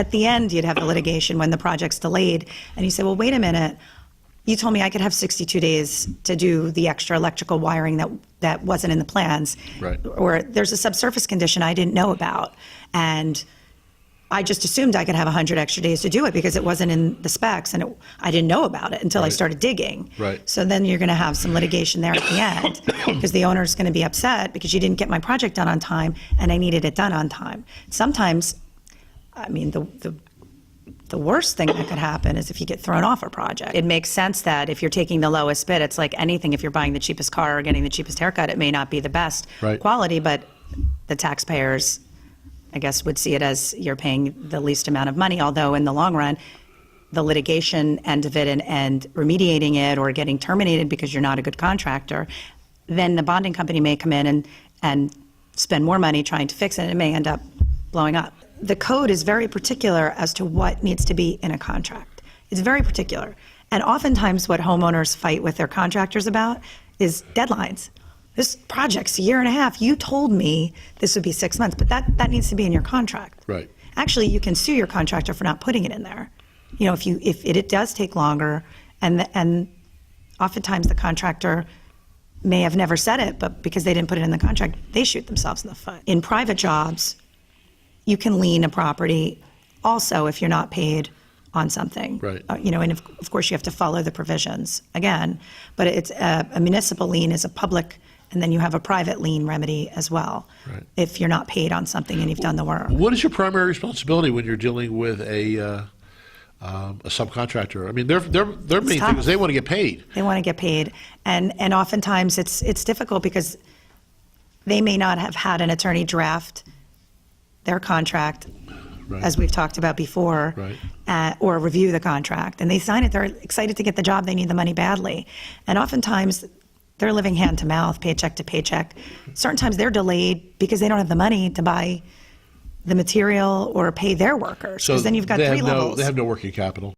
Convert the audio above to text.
at the end, you'd have the litigation when the project's delayed, and you say, well, wait a minute, you told me I could have 62 days to do the extra electrical wiring that wasn't in the plans. Right. Or there's a subsurface condition I didn't know about, and I just assumed I could have 100 extra days to do it because it wasn't in the specs, and I didn't know about it until I started digging. Right. So then you're going to have some litigation there at the end because the owner's going to be upset because you didn't get my project done on time, and I needed it done on time. Sometimes, I mean, the worst thing that could happen is if you get thrown off a project. It makes sense that if you're taking the lowest bid, it's like anything. If you're buying the cheapest car or getting the cheapest haircut, it may not be the best quality, but the taxpayers, I guess, would see it as you're paying the least amount of money, although in the long run, the litigation end of it and remediating it or getting terminated because you're not a good contractor, then the bonding company may come in and spend more money trying to fix it, and it may end up blowing up. The code is very particular as to what needs to be in a contract. It's very particular. And oftentimes what homeowners fight with their contractors about is deadlines. This project's a year and a half. You told me this would be 6 months, but that needs to be in your contract. Right. Actually, you can sue your contractor for not putting it in there. You know, if it does take longer, and oftentimes the contractor may have never said it, but because they didn't put it in the contract, they shoot themselves in the foot. In private jobs, you can lien a property also if you're not paid on something. Right. You know, and of course you have to follow the provisions again, but it's a municipal lien is a public, and then you have a private lien remedy as well. Right. If you're not paid on something and you've done the work. What is your primary responsibility when you're dealing with a subcontractor? I mean, their main thing is they want to get paid. They want to get paid, and oftentimes it's difficult because they may not have had an attorney draft their contract, as we've talked about before, or review the contract, and they sign it. They're excited to get the job. They need the money badly, and oftentimes they're living hand to mouth, paycheck to paycheck. Certain times they're delayed because they don't have the money to buy the material or pay their workers. So then you've got three levels. They have no working capital.